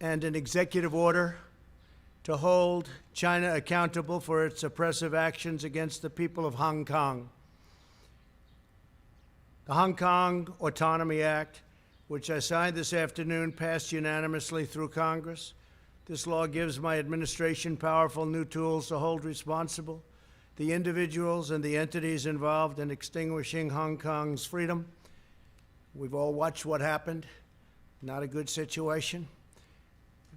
and an executive order to hold China accountable for its oppressive actions against the people of Hong Kong. The Hong Kong Autonomy Act, which I signed this afternoon, passed unanimously through Congress. This law gives my administration powerful new tools to hold responsible the individuals and the entities involved in extinguishing Hong Kong's freedom. We've all watched what happened. Not a good situation.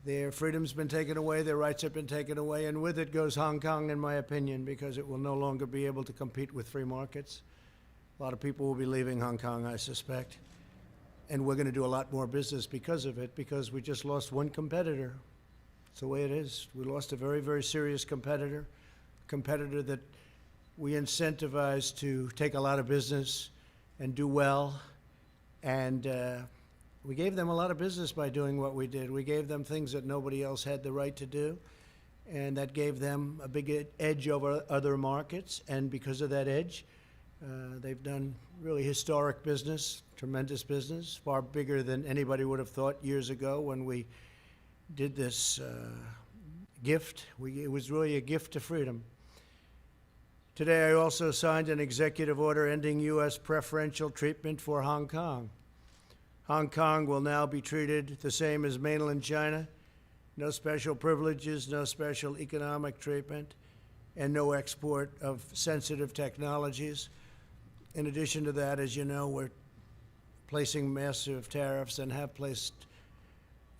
Their freedom's been taken away, their rights have been taken away, and with it goes Hong Kong, in my opinion, because it will no longer be able to compete with free markets. A lot of people will be leaving Hong Kong, I suspect. And we're going to do a lot more business because of it, because we just lost one competitor. It's the way it is. We lost a very, very serious competitor that we incentivized to take a lot of business and do well. And we gave them a lot of business by doing what we did. We gave them things that nobody else had the right to do, and that gave them a big edge over other markets. And because of that edge, they've done really historic business, tremendous business, far bigger than anybody would have thought years ago when we did this gift. It was really a gift to freedom. Today, I also signed an executive order ending U.S. preferential treatment for Hong Kong. Hong Kong will now be treated the same as mainland China. No special privileges, no special economic treatment, and no export of sensitive technologies. In addition to that, as you know, we're placing massive tariffs and have placed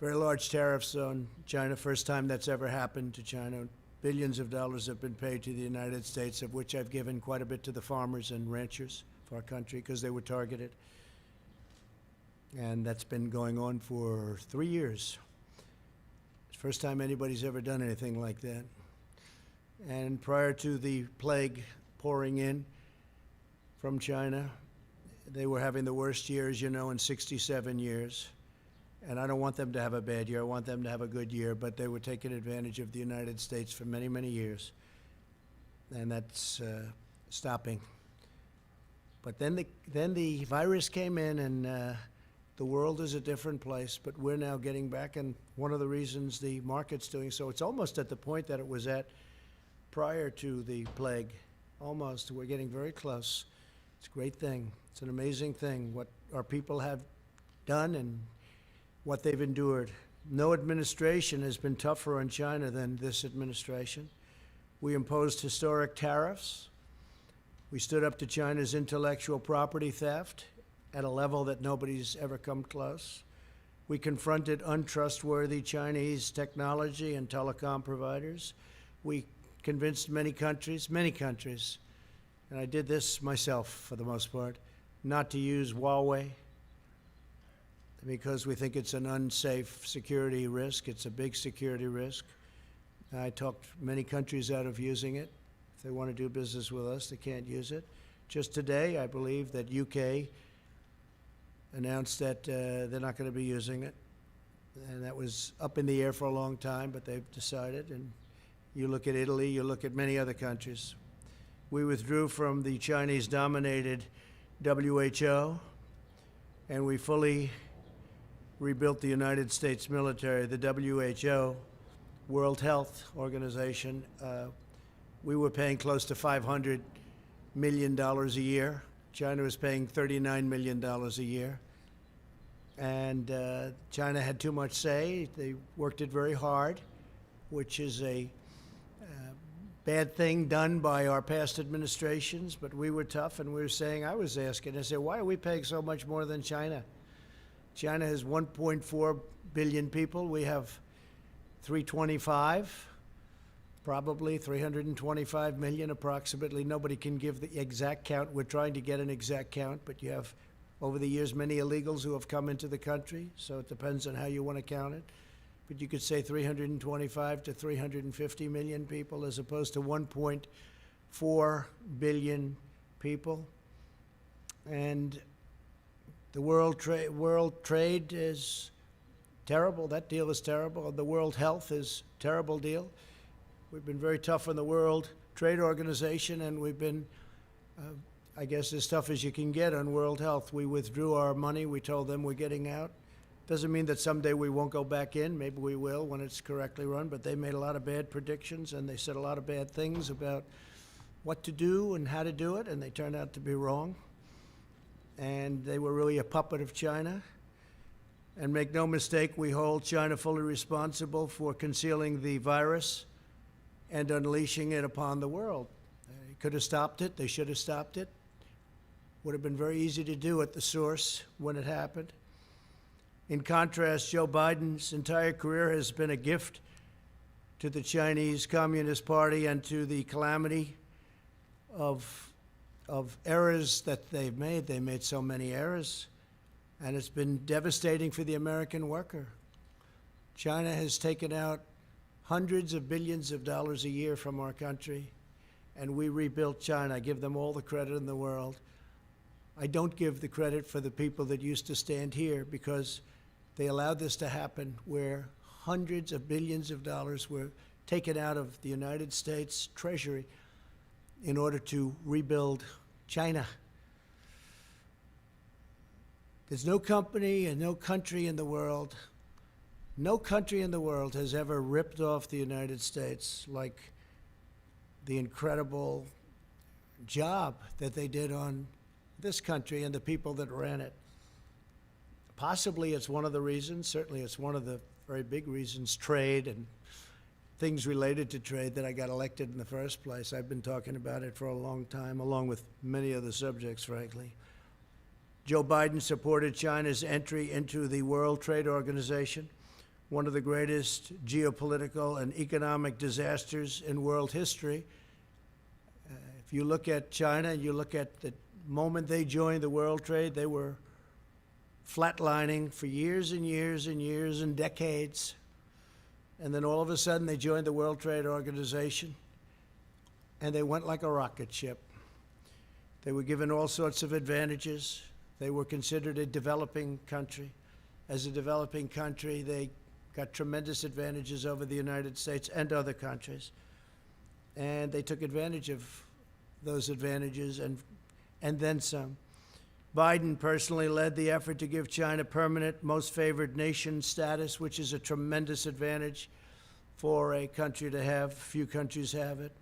very large tariffs on China. First time that's ever happened to China. Billions of dollars have been paid to the United States, of which I've given quite a bit to the farmers and ranchers of our country because they were targeted. And that's been going on for 3 years. It's the first time anybody's ever done anything like that. And prior to the plague pouring in from China, they were having the worst year, as you know, in 67 years. And I don't want them to have a bad year. I want them to have a good year. But they were taking advantage of the United States for many, many years. And that's stopping. But then the virus came in, and the world is a different place. But we're now getting back. And one of the reasons the market's doing so, it's almost at the point that it was at prior to the plague. Almost. We're getting very close. It's a great thing. It's an amazing thing what our people have done and what they've endured. No administration has been tougher on China than this administration. We imposed historic tariffs. We stood up to China's intellectual property theft at a level that nobody's ever come close. We confronted untrustworthy Chinese technology and telecom providers. We convinced many countries, and I did this myself for the most part, not to use Huawei because we think it's an unsafe security risk. It's a big security risk. I talked many countries out of using it. If they want to do business with us, they can't use it. Just today, I believe that UK announced that they're not going to be using it. And that was up in the air for a long time, but they've decided. And you look at Italy, you look at many other countries. We withdrew from the Chinese-dominated WHO, and we fully rebuilt the United States military. The WHO, World Health Organization, we were paying close to $500 million a year. China was paying $39 million a year. And China had too much say. They worked it very hard, which is a bad thing done by our past administrations, but we were tough, and we were saying, I was asking, I said, why are we paying so much more than China? China has 1.4 billion people. We have 325, probably 325 million approximately. Nobody can give the exact count. We're trying to get an exact count, but you have, over the years, many illegals who have come into the country, so it depends on how you want to count it. But you could say 325 to 350 million people as opposed to 1.4 billion people. And the world trade is terrible. That deal is terrible. The World Health is a terrible deal. We've been very tough on the World Trade Organization, and we've been, I guess, as tough as you can get on World Health. We withdrew our money. We told them we're getting out. Doesn't mean that someday we won't go back in. Maybe we will when it's correctly run, but they made a lot of bad predictions and they said a lot of bad things about what to do and how to do it, and they turned out to be wrong. And they were really a puppet of China. And make no mistake, we hold China fully responsible for concealing the virus and unleashing it upon the world. They could have stopped it. They should have stopped it. Would have been very easy to do at the source when it happened. In contrast, Joe Biden's entire career has been a gift to the Chinese Communist Party and to the calamity of errors that they've made. They made so many errors, and it's been devastating for the American worker. China has taken out hundreds of billions of dollars a year from our country, and we rebuilt China. I give them all the credit in the world. I don't give the credit for the people that used to stand here, because they allowed this to happen, where hundreds of billions of dollars were taken out of the United States Treasury in order to rebuild China. There's no company and no country in the world has ever ripped off the United States like the incredible job that they did on this country and the people that ran it. Possibly it's one of the reasons, certainly it's one of the very big reasons, trade and things related to trade, that I got elected in the first place. I've been talking about it for a long time, along with many other subjects, frankly. Joe Biden supported China's entry into the World Trade Organization, one of the greatest geopolitical and economic disasters in world history. If you look at China and you look at the moment they joined the World Trade, they were flatlining for years and years and years and decades. And then all of a sudden they joined the World Trade Organization, and they went like a rocket ship. They were given all sorts of advantages. They were considered a developing country. As a developing country, they got tremendous advantages over the United States and other countries. And they took advantage of those advantages and then some. Biden personally led the effort to give China permanent most favored nation status, which is a tremendous advantage for a country to have. Few countries have it,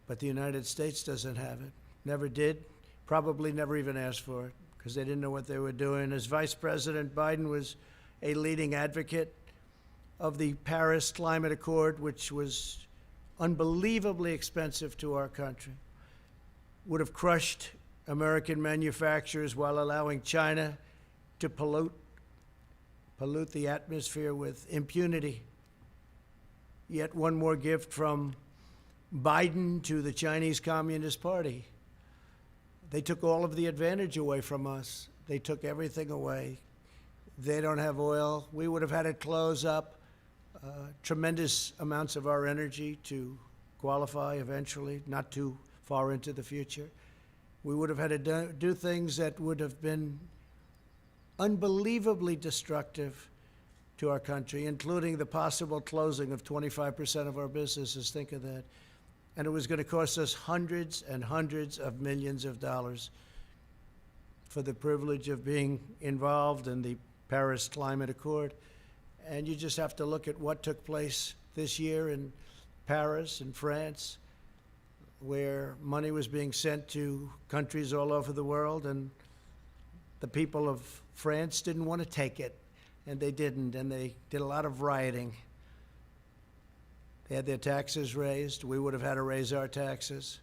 but the United States doesn't have it. Never did, probably never even asked for it, because they didn't know what they were doing. As Vice President, Biden was a leading advocate of the Paris Climate Accord, which was unbelievably expensive to our country, would have crushed American manufacturers while allowing China to pollute the atmosphere with impunity. Yet one more gift from Biden to the Chinese Communist Party. They took all of the advantage away from us. They took everything away. They don't have oil. We would have had to close up tremendous amounts of our energy to qualify eventually, not too far into the future. We would have had to do things that would have been unbelievably destructive to our country, including the possible closing of 25% of our businesses. Think of that. And it was going to cost us hundreds and hundreds of millions of dollars for the privilege of being involved in the Paris Climate Accord. And you just have to look at what took place this year in Paris and France, where money was being sent to countries all over the world, and the people of France didn't want to take it, and they didn't, and they did a lot of rioting. They had their taxes raised. We would have had to raise our taxes,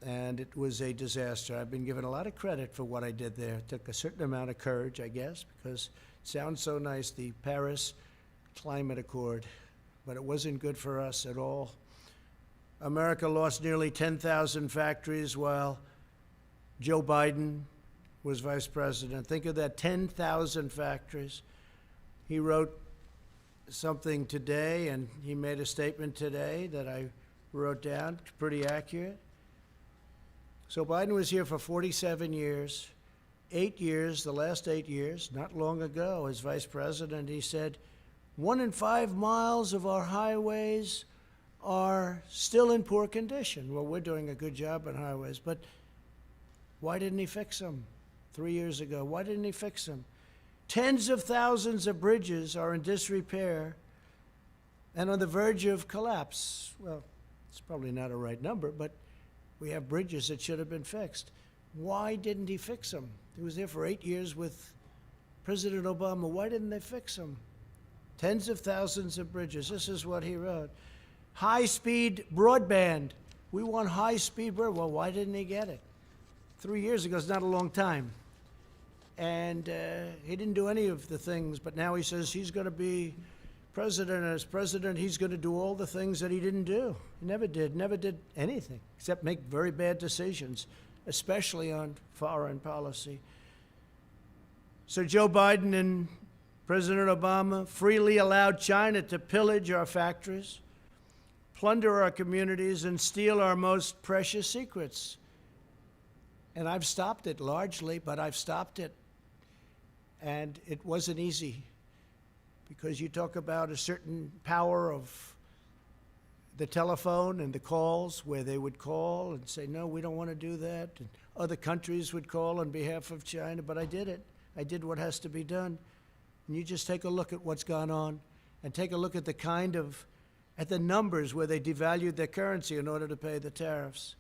and it was a disaster. I've been given a lot of credit for what I did there. It took a certain amount of courage, I guess, because it sounds so nice, the Paris Climate Accord, but it wasn't good for us at all. America lost nearly 10,000 factories while Joe Biden was vice president. Think of that, 10,000 factories. He wrote something today, and he made a statement today that I wrote down, pretty accurate. So Biden was here for 47 years, 8 years, the last 8 years, not long ago, as vice president, he said, 1 in 5 miles of our highways are still in poor condition. Well, we're doing a good job on highways, but why didn't he fix them 3 years ago? Why didn't he fix them? Tens of thousands of bridges are in disrepair and on the verge of collapse. Well, it's probably not a right number, but we have bridges that should have been fixed. Why didn't he fix them? He was there for 8 years with President Obama. Why didn't they fix them? Tens of thousands of bridges. This is what he wrote. High-speed broadband. We want high-speed broadband. Well, why didn't he get it? 3 years ago is not a long time. And he didn't do any of the things, but now he says he's going to be president. And as president, he's going to do all the things that he didn't do. He never did anything except make very bad decisions, especially on foreign policy. So Joe Biden and President Obama freely allowed China to pillage our factories, plunder our communities, and steal our most precious secrets. And I've stopped it largely, but I've stopped it. And it wasn't easy, because you talk about a certain power of the telephone and the calls, where they would call and say, no, we don't want to do that. And other countries would call on behalf of China, but I did it. I did what has to be done. And you just take a look at what's gone on, and take a look at at the numbers where they devalued their currency in order to pay the tariffs.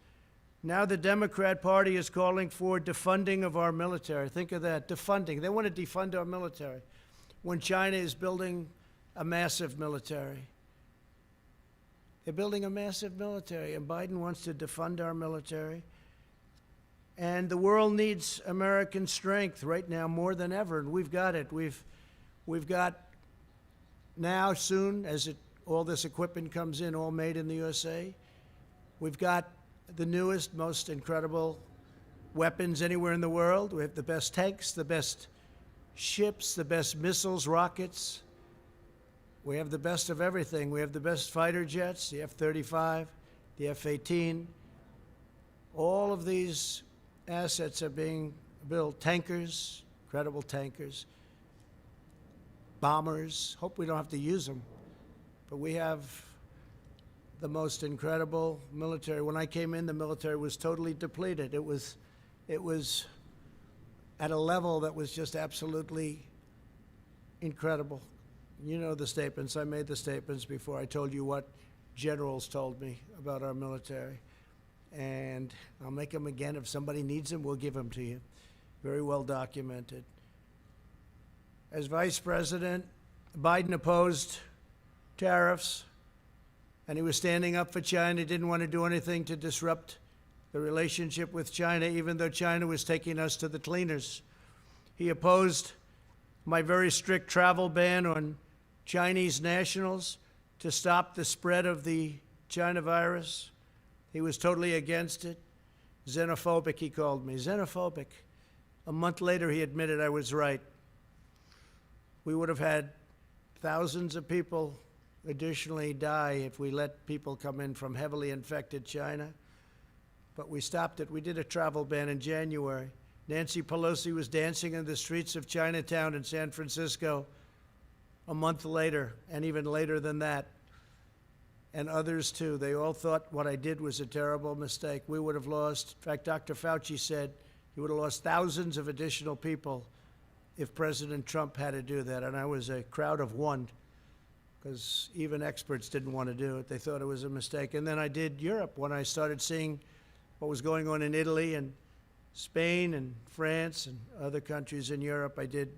Now the Democrat Party is calling for defunding of our military. Think of that, defunding. They want to defund our military when China is building a massive military. They're building a massive military, and Biden wants to defund our military. And the world needs American strength right now more than ever, and we've got it. We've got now, soon, as all this equipment comes in, all made in the USA, we've got the newest, most incredible weapons anywhere in the world. We have the best tanks, the best ships, the best missiles, rockets. We have the best of everything. We have the best fighter jets, the F-35, the F-18. All of these assets are being built. Tankers, incredible tankers, bombers. Hope we don't have to use them. But we have the most incredible military. When I came in, the military was totally depleted. It was at a level that was just absolutely incredible. You know the statements. I made the statements before. I told you what generals told me about our military. And I'll make them again. If somebody needs them, we'll give them to you. Very well documented. As vice president, Biden opposed tariffs, and he was standing up for China. He didn't want to do anything to disrupt the relationship with China, even though China was taking us to the cleaners. He opposed my very strict travel ban on Chinese nationals to stop the spread of the China virus. He was totally against it. Xenophobic, he called me. Xenophobic. A month later, he admitted I was right. We would have had thousands of people additionally die if we let people come in from heavily infected China. But we stopped it. We did a travel ban in January. Nancy Pelosi was dancing in the streets of Chinatown in San Francisco a month later, and even later than that. And others too. They all thought what I did was a terrible mistake. We would have lost, in fact, Dr. Fauci said he would have lost thousands of additional people if President Trump had to do that. And I was a crowd of one, because even experts didn't want to do it. They thought it was a mistake. And then I did Europe when I started seeing what was going on in Italy and Spain and France and other countries in Europe. I did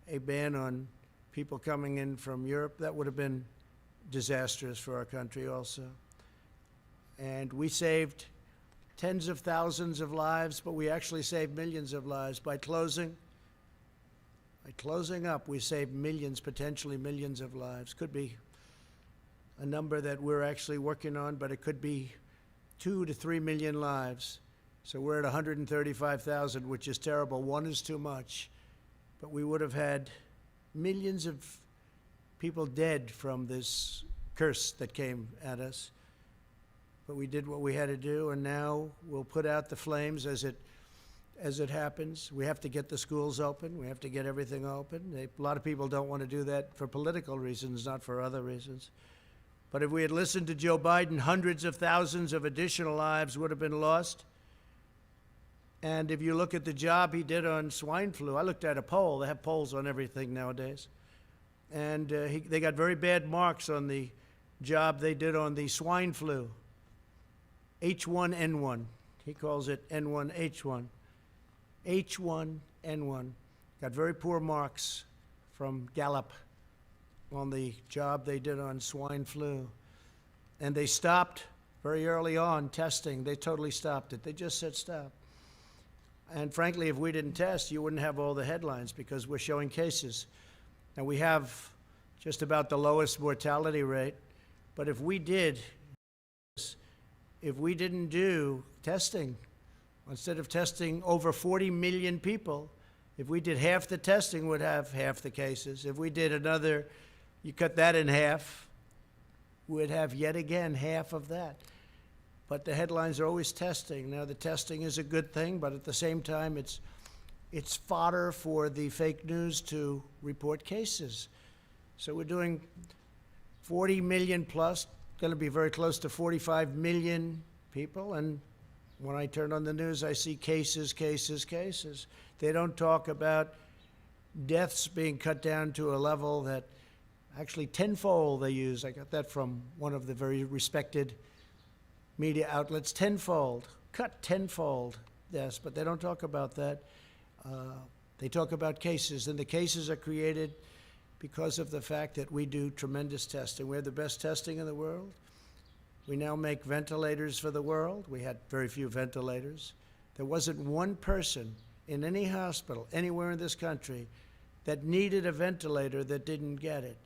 a ban on people coming in from Europe. That would have been disastrous for our country also. And we saved tens of thousands of lives, but we actually saved millions of lives by closing up. We saved millions, potentially millions of lives. Could be a number that we're actually working on, but it could be 2 to 3 million lives. So we're at 135,000, which is terrible. One is too much. But we would have had millions of people dead from this curse that came at us. But we did what we had to do, and now we'll put out the flames as it happens. We have to get the schools open. We have to get everything open. A lot of people don't want to do that for political reasons, not for other reasons. But if we had listened to Joe Biden, hundreds of thousands of additional lives would have been lost. And if you look at the job he did on swine flu, I looked at a poll. They have polls on everything nowadays. And they got very bad marks on the job they did on the swine flu. H1N1. He calls it N1H1. H1N1. Got very poor marks from Gallup on the job they did on swine flu. And they stopped very early on testing. They totally stopped it. They just said stop. And frankly, if we didn't test, you wouldn't have all the headlines because we're showing cases. And we have just about the lowest mortality rate. But if we didn't do testing, instead of testing over 40 million people, if we did half the testing, we'd have half the cases. If we did another, you cut that in half, we'd have yet again half of that. But the headlines are always testing. Now, the testing is a good thing, but at the same time, it's fodder for the fake news to report cases. So we're doing 40 million plus, going to be very close to 45 million people. And when I turn on the news, I see cases, cases, cases. They don't talk about deaths being cut down to a level that actually tenfold they use. I got that from one of the very respected media outlets, tenfold, cut tenfold deaths, but they don't talk about that. They talk about cases, and the cases are created because of the fact that we do tremendous testing. We have the best testing in the world. We now make ventilators for the world. We had very few ventilators. There wasn't one person in any hospital anywhere in this country that needed a ventilator that didn't get it.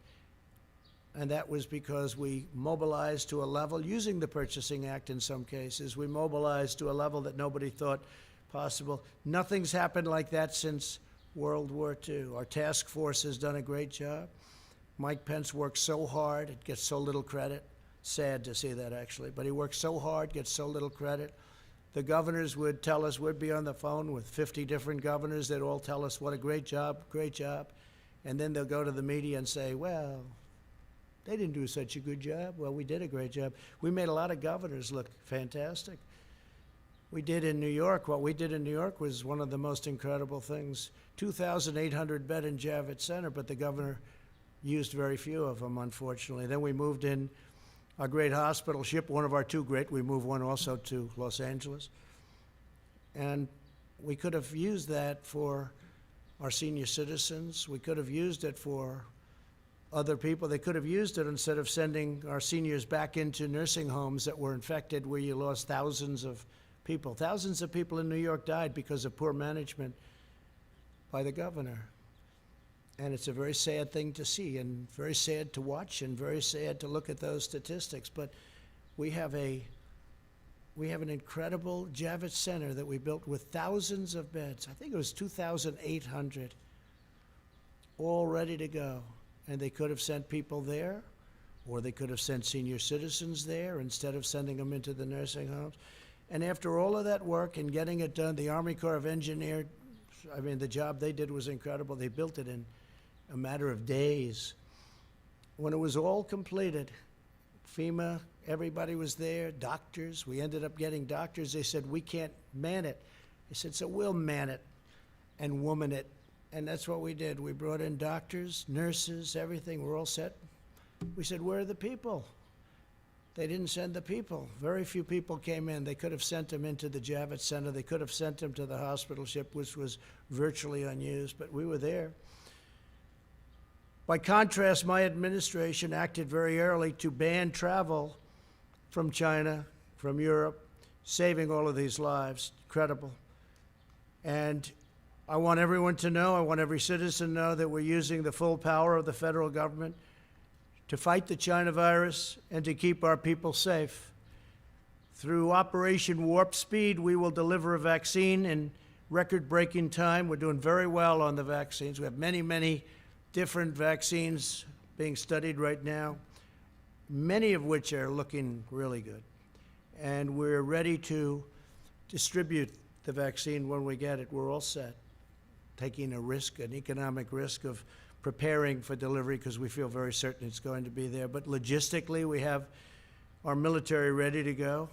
And that was because we mobilized to a level, using the Purchasing Act in some cases, we mobilized to a level that nobody thought possible. Nothing's happened like that since World War II. Our task force has done a great job. Mike Pence works so hard, it gets so little credit. Sad to see that, actually. But he works so hard, gets so little credit. The governors would tell us, we'd be on the phone with 50 different governors. They'd all tell us what a great job, great job. And then they'll go to the media and say, well, they didn't do such a good job. Well, we did a great job. We made a lot of governors look fantastic. We did in New York. What we did in New York was one of the most incredible things. 2,800 bed in Javits Center, but the governor used very few of them, unfortunately. Then we moved in our great hospital ship, one of our two great. We moved one also to Los Angeles. And we could have used that for our senior citizens. We could have used it for other people. They could have used it instead of sending our seniors back into nursing homes that were infected, where you lost thousands of people. Thousands of people in New York died because of poor management by the governor. And it's a very sad thing to see, and very sad to watch, and very sad to look at those statistics. But we have an incredible Javits Center that we built with thousands of beds. I think it was 2,800, all ready to go. And they could have sent people there, or they could have sent senior citizens there instead of sending them into the nursing homes. And after all of that work and getting it done, the Army Corps of Engineers, I mean, the job they did was incredible. They built it in a matter of days. When it was all completed, FEMA, everybody was there, doctors. We ended up getting doctors. They said, we can't man it. I said, so we'll man it and woman it. And that's what we did. We brought in doctors, nurses, everything. We're all set. We said, where are the people? They didn't send the people. Very few people came in. They could have sent them into the Javits Center. They could have sent them to the hospital ship, which was virtually unused, but we were there. By contrast, my administration acted very early to ban travel from China, from Europe, saving all of these lives. Incredible. And I want everyone to know, I want every citizen to know that we're using the full power of the federal government to fight the China virus and to keep our people safe. Through Operation Warp Speed, we will deliver a vaccine in record-breaking time. We're doing very well on the vaccines. We have many, many different vaccines being studied right now, many of which are looking really good. And we're ready to distribute the vaccine when we get it. We're all set. Taking a risk, an economic risk of preparing for delivery because we feel very certain it's going to be there. But logistically, we have our military ready to go.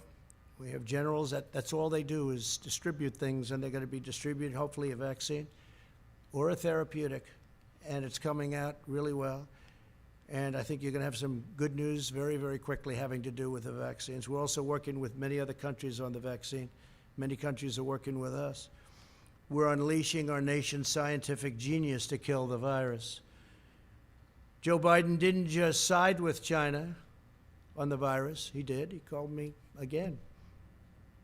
We have generals that's all they do is distribute things, and they're going to be distributing hopefully a vaccine or a therapeutic, and it's coming out really well. And I think you're going to have some good news very, very quickly having to do with the vaccines. We're also working with many other countries on the vaccine. Many countries are working with us. We're unleashing our nation's scientific genius to kill the virus. Joe Biden didn't just side with China on the virus. He did. He called me, again,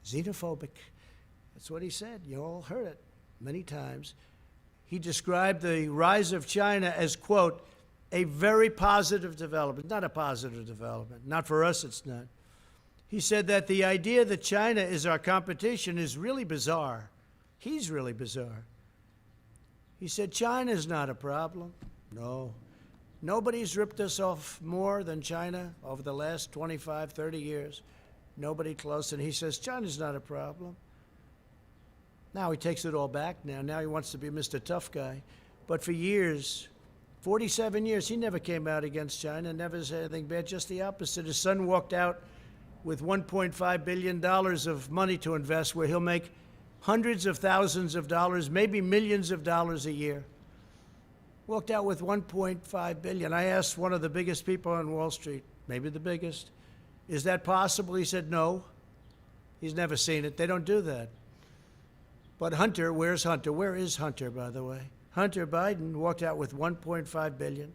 xenophobic. That's what he said. You all heard it many times. He described the rise of China as, quote, a very positive development. Not a positive development. Not for us, it's not. He said that the idea that China is our competition is really bizarre. He's really bizarre. He said, China's not a problem. No. Nobody's ripped us off more than China over the last 25, 30 years. Nobody close. And he says, China's not a problem. Now he takes it all back now. Now he wants to be Mr. Tough Guy. But for years, 47 years, he never came out against China, never said anything bad, just the opposite. His son walked out with $1.5 billion of money to invest, where he'll make hundreds of thousands of dollars, maybe millions of dollars a year. Walked out with $1.5 billion. I asked one of the biggest people on Wall Street, maybe the biggest, is that possible? He said no. He's never seen it. They don't do that. But Hunter, where's Hunter? Where is Hunter, by the way? Hunter Biden walked out with $1.5 billion.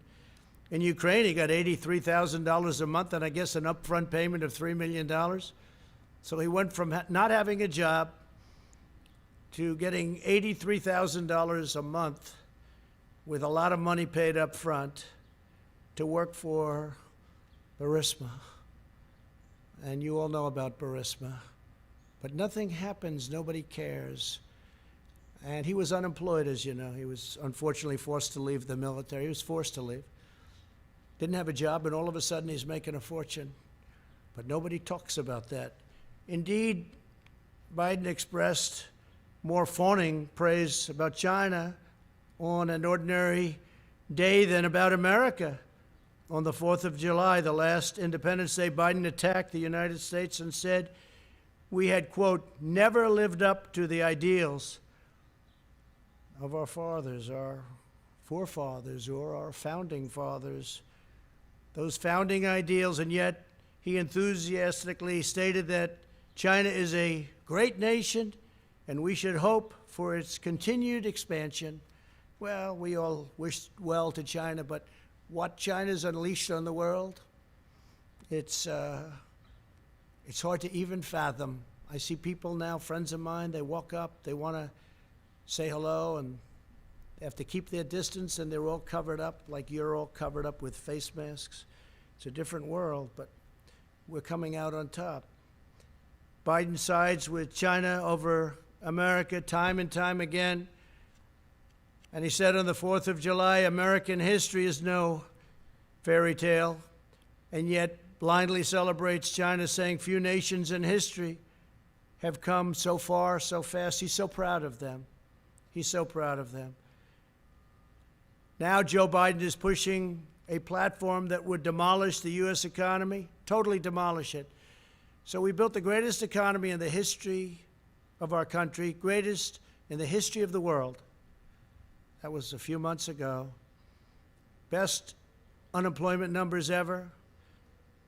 In Ukraine, he got $83,000 a month and I guess an upfront payment of $3 million. So he went from not having a job to getting $83,000 a month with a lot of money paid up front to work for Burisma. And you all know about Burisma. But nothing happens, nobody cares. And he was unemployed, as you know. He was unfortunately forced to leave the military. He was forced to leave. Didn't have a job, and all of a sudden he's making a fortune. But nobody talks about that. Indeed, Biden expressed more fawning praise about China on an ordinary day than about America. On the 4th of July, the last Independence Day, Biden attacked the United States and said, we had, quote, never lived up to the ideals of our fathers, our forefathers, or our founding fathers, those founding ideals, and yet he enthusiastically stated that China is a great nation and we should hope for its continued expansion. Well, we all wish well to China, but what China's unleashed on the world, it's hard to even fathom. I see people now, friends of mine, they walk up, they want to say hello, and they have to keep their distance, and they're all covered up like you're all covered up with face masks. It's a different world, but we're coming out on top. Biden sides with China over America time and time again. And he said on the 4th of July, American history is no fairy tale, and yet blindly celebrates China, saying few nations in history have come so far, so fast. He's so proud of them. He's so proud of them. Now Joe Biden is pushing a platform that would demolish the U.S. economy, totally demolish it. So we built the greatest economy in the history of our country, greatest in the history of the world. That was a few months ago. Best unemployment numbers ever.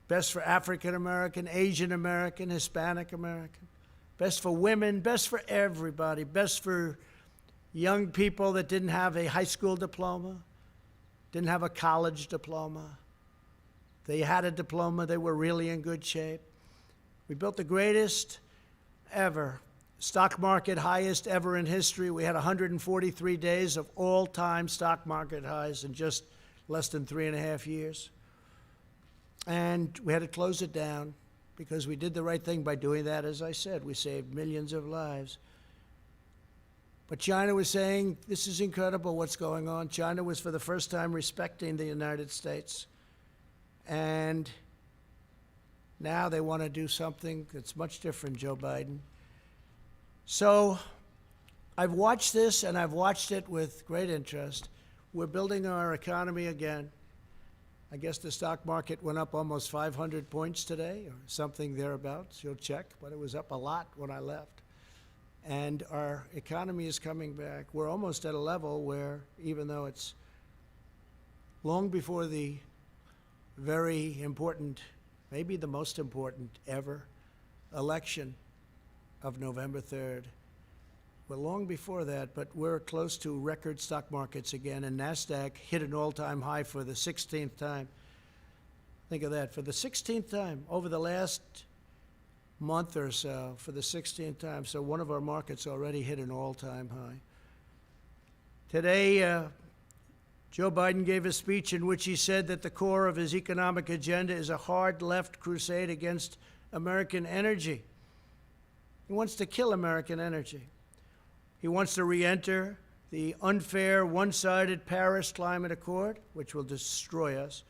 Best for African American, Asian American, Hispanic American. Best for women, best for everybody. Best for young people that didn't have a high school diploma, didn't have a college diploma. They had a diploma, they were really in good shape. We built the greatest ever, stock market highest ever in history. We had 143 days of all-time stock market highs in just less than 3.5 years. And we had to close it down because we did the right thing by doing that. As I said, we saved millions of lives. But China was saying, this is incredible what's going on. China was for the first time respecting the United States. And now they want to do something that's much different, Joe Biden. So I've watched this, and I've watched it with great interest. We're building our economy again. I guess the stock market went up almost 500 points today, or something thereabouts. You'll check, but it was up a lot when I left. And our economy is coming back. We're almost at a level where, even though it's long before the very important, maybe the most important ever, election of November 3rd, we're long before that, but we're close to record stock markets again, and NASDAQ hit an all-time high for the 16th time. Think of that, for the 16th time over the last month or so, for the 16th time. So one of our markets already hit an all-time high. Today, Joe Biden gave a speech in which he said that the core of his economic agenda is a hard left crusade against American energy. He wants to kill American energy. He wants to re-enter the unfair, one-sided Paris Climate Accord, which will destroy us,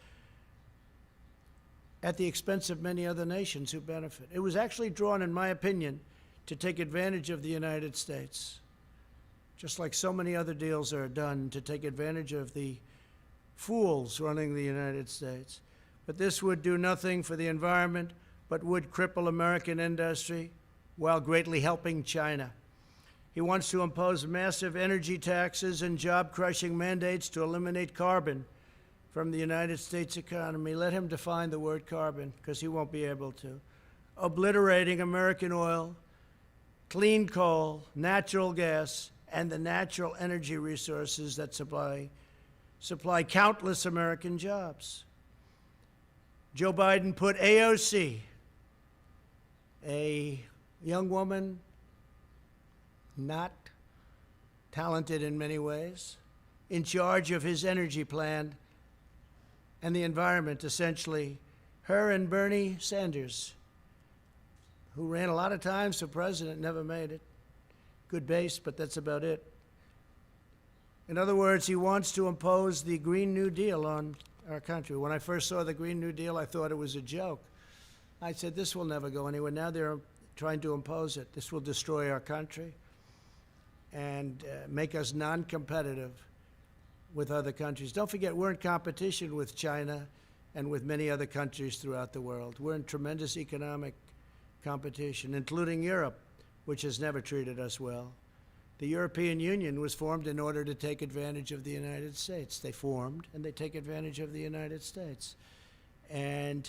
at the expense of many other nations who benefit. It was actually drawn, in my opinion, to take advantage of the United States, just like so many other deals are done to take advantage of the fools running the United States. But this would do nothing for the environment, but would cripple American industry while greatly helping China. He wants to impose massive energy taxes and job-crushing mandates to eliminate carbon from the United States economy. Let him define the word carbon, because he won't be able to. Obliterating American oil, clean coal, natural gas, and the natural energy resources that supply countless American jobs. Joe Biden put AOC, a young woman, not talented in many ways, in charge of his energy plan and the environment, essentially. Her and Bernie Sanders, who ran a lot of times for president, never made it. Good base, but that's about it. In other words, he wants to impose the Green New Deal on our country. When I first saw the Green New Deal, I thought it was a joke. I said, this will never go anywhere. Now they're trying to impose it. This will destroy our country and make us non-competitive with other countries. Don't forget, we're in competition with China and with many other countries throughout the world. We're in tremendous economic competition, including Europe, which has never treated us well. The European Union was formed in order to take advantage of the United States. They formed, and they take advantage of the United States. And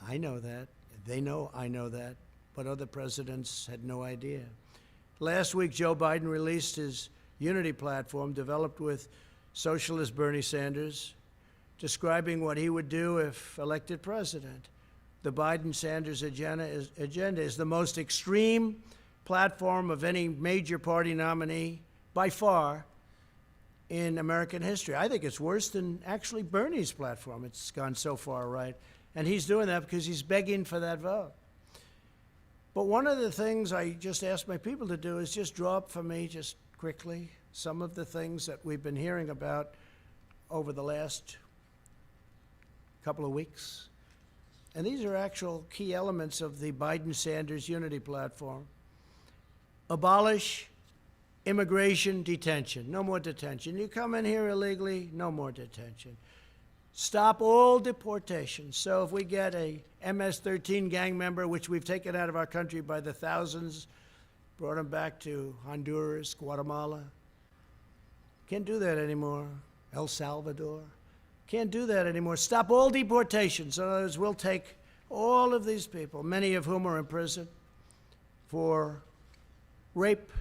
I know that. They know I know that. But other presidents had no idea. Last week, Joe Biden released his unity platform, developed with socialist Bernie Sanders, describing what he would do if elected president. The Biden-Sanders agenda is the most extreme platform of any major party nominee, by far, in American history. I think it's worse than actually Bernie's platform. It's gone so far right. And he's doing that because he's begging for that vote. But one of the things I just asked my people to do is just draw up for me, just quickly, some of the things that we've been hearing about over the last couple of weeks. And these are actual key elements of the Biden-Sanders unity platform. Abolish immigration detention. No more detention. You come in here illegally, no more detention. Stop all deportations. So if we get a MS-13 gang member, which we've taken out of our country by the thousands, brought them back to Honduras, Guatemala, can't do that anymore. El Salvador. Can't do that anymore. Stop all deportations. In other words, we'll take all of these people, many of whom are in prison for rape,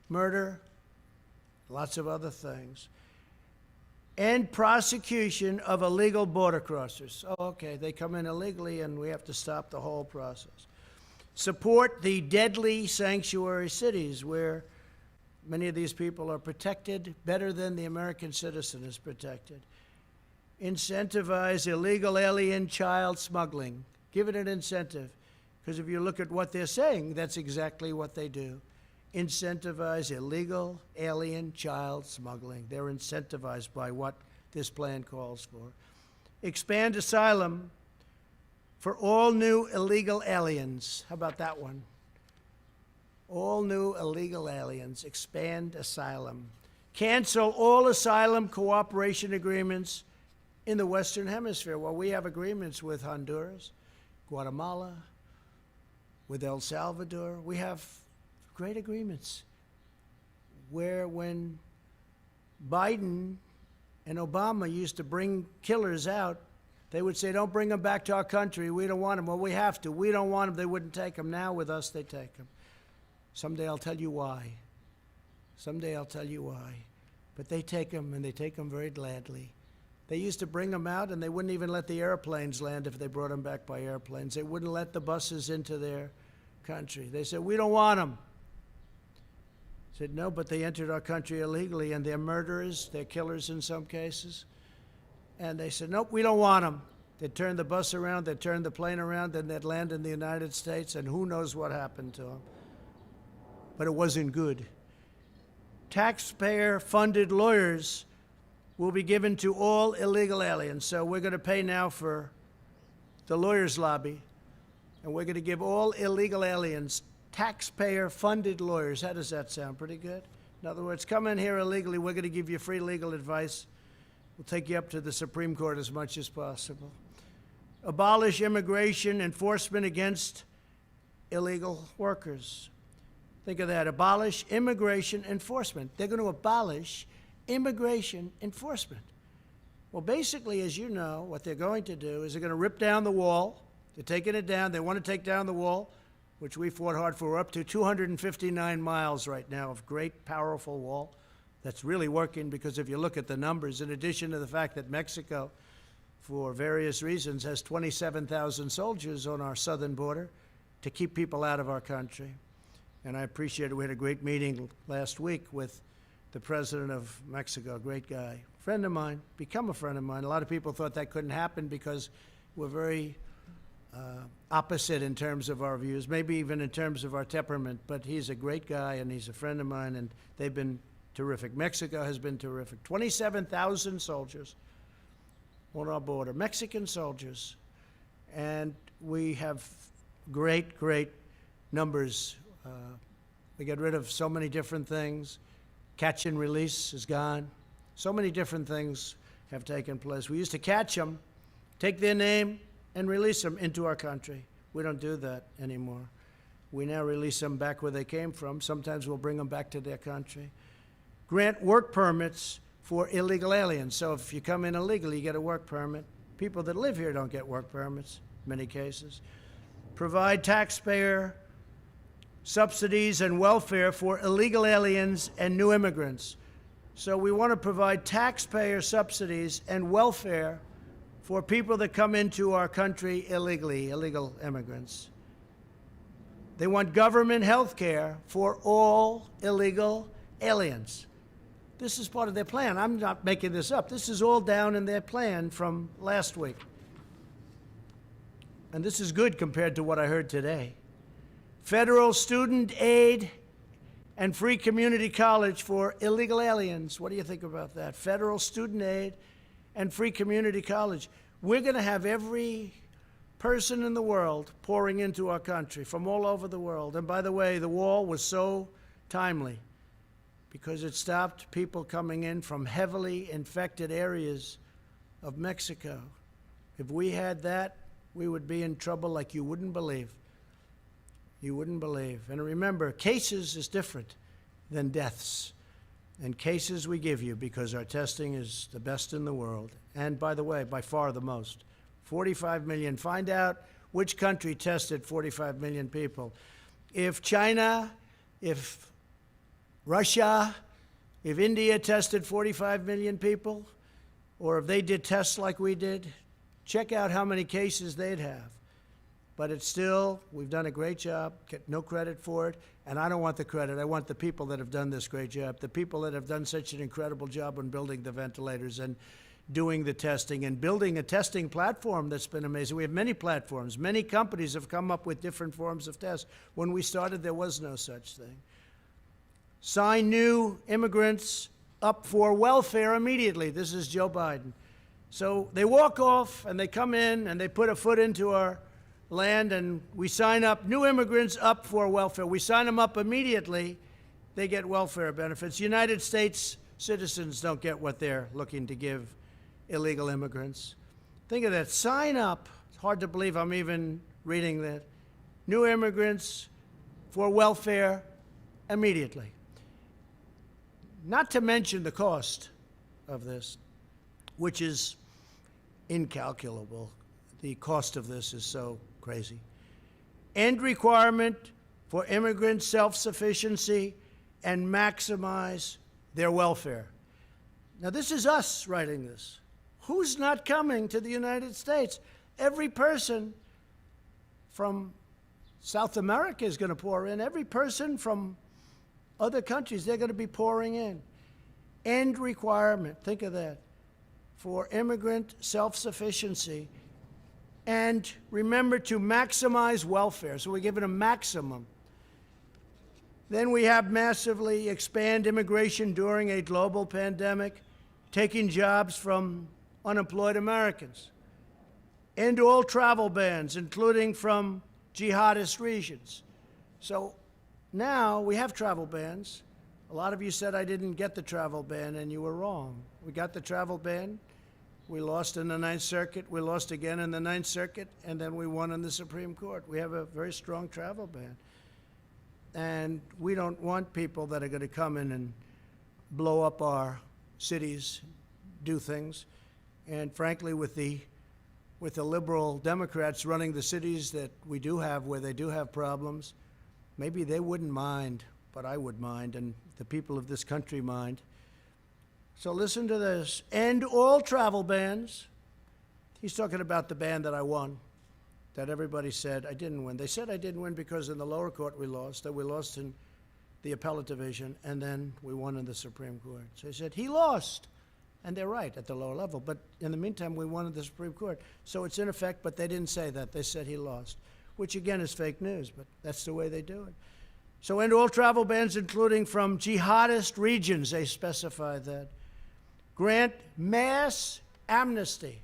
murder, lots of other things. End prosecution of illegal border crossers. Oh, okay, they come in illegally and we have to stop the whole process. Support the deadly sanctuary cities where many of these people are protected better than the American citizen is protected. Incentivize illegal alien child smuggling. Give it an incentive, because if you look at what they're saying, that's exactly what they do. Incentivize illegal alien child smuggling. They're incentivized by what this plan calls for. Expand asylum for all new illegal aliens. How about that one? All new illegal aliens. Expand asylum. Cancel all asylum cooperation agreements in the Western Hemisphere. Well, we have agreements with Honduras, Guatemala, with El Salvador. We have great agreements where when Biden and Obama used to bring killers out, they would say, don't bring them back to our country. We don't want them. Well, we have to. We don't want them. They wouldn't take them. Now with us, they take them. Someday I'll tell you why. Someday I'll tell you why. But they take them, and they take them very gladly. They used to bring them out, and they wouldn't even let the airplanes land if they brought them back by airplanes. They wouldn't let the buses into their country. They said, we don't want them. I said, no, but they entered our country illegally, and they're murderers, they're killers in some cases. And they said, nope, we don't want them. They'd turn the bus around, they'd turn the plane around, then they'd land in the United States, and who knows what happened to them. But it wasn't good. Taxpayer-funded lawyers will be given to all illegal aliens. So we're going to pay now for the lawyers' lobby, and we're going to give all illegal aliens taxpayer-funded lawyers. How does that sound? Pretty good? In other words, come in here illegally, we're going to give you free legal advice. We'll take you up to the Supreme Court as much as possible. Abolish immigration enforcement against illegal workers. Think of that. Abolish immigration enforcement. They're going to abolish immigration enforcement. Well, basically, as you know, what they're going to do is they're going to rip down the wall. They're taking it down. They want to take down the wall, which we fought hard for. We're up to 259 miles right now of great, powerful wall that's really working, because if you look at the numbers, in addition to the fact that Mexico, for various reasons, has 27,000 soldiers on our southern border to keep people out of our country. And I appreciate it. We had a great meeting last week with the president of Mexico, a great guy, friend of mine, become a friend of mine. A lot of people thought that couldn't happen because we're very opposite in terms of our views, maybe even in terms of our temperament, but he's a great guy and he's a friend of mine, and they've been terrific. Mexico has been terrific. 27,000 soldiers on our border, Mexican soldiers, and we have great, great numbers. We get rid of so many different things. Catch and release is gone. So many different things have taken place. We used to catch them, take their name, and release them into our country. We don't do that anymore. We now release them back where they came from. Sometimes we'll bring them back to their country. Grant work permits for illegal aliens. So if you come in illegally, you get a work permit. People that live here don't get work permits, in many cases. Provide taxpayer subsidies and welfare for illegal aliens and new immigrants. So we want to provide taxpayer subsidies and welfare for people that come into our country illegally, illegal immigrants. They want government health care for all illegal aliens. This is part of their plan. I'm not making this up. This is all down in their plan from last week. And this is good compared to what I heard today. Federal student aid and free community college for illegal aliens. What do you think about that? Federal student aid and free community college. We're going to have every person in the world pouring into our country from all over the world. And by the way, the wall was so timely because it stopped people coming in from heavily infected areas of Mexico. If we had that, we would be in trouble like you wouldn't believe. You wouldn't believe. And remember, cases is different than deaths. And cases we give you because our testing is the best in the world. And by the way, by far the most. 45 million. Find out which country tested 45 million people. If China, if Russia, if India tested 45 million people, or if they did tests like we did, check out how many cases they'd have. But it's still, we've done a great job, get no credit for it, and I don't want the credit. I want the people that have done this great job, the people that have done such an incredible job on building the ventilators and doing the testing and building a testing platform that's been amazing. We have many platforms. Many companies have come up with different forms of tests. When we started, there was no such thing. Sign new immigrants up for welfare immediately. This is Joe Biden. So they walk off and they come in and they put a foot into our land, and we sign up new immigrants up for welfare. We sign them up immediately. They get welfare benefits. United States citizens don't get what they're looking to give illegal immigrants. Think of that. Sign up. It's hard to believe I'm even reading that. New immigrants for welfare immediately. Not to mention the cost of this, which is incalculable. The cost of this is so crazy. End requirement for immigrant self-sufficiency and maximize their welfare. Now, this is us writing this. Who's not coming to the United States? Every person from South America is going to pour in. Every person from other countries, they're going to be pouring in. End requirement, think of that, for immigrant self-sufficiency. And remember to maximize welfare. So we're giving a maximum. Then we have massively expand immigration during a global pandemic, taking jobs from unemployed Americans. End all travel bans, including from jihadist regions. So now we have travel bans. A lot of you said I didn't get the travel ban, and you were wrong. We got the travel ban. We lost in the Ninth Circuit. We lost again in the Ninth Circuit, and then we won in the Supreme Court. We have a very strong travel ban. And we don't want people that are going to come in and blow up our cities, do things. And frankly, with the liberal Democrats running the cities that we do have, where they do have problems, maybe they wouldn't mind, but I would mind, and the people of this country mind. So listen to this. End all travel bans. He's talking about the ban that I won, that everybody said I didn't win. They said I didn't win because in the lower court we lost, that we lost in the appellate division, and then we won in the Supreme Court. So he said he lost, and they're right at the lower level. But in the meantime, we won in the Supreme Court. So it's in effect, but they didn't say that. They said he lost, which again is fake news, but that's the way they do it. So end all travel bans, including from jihadist regions, they specified that. Grant mass amnesty.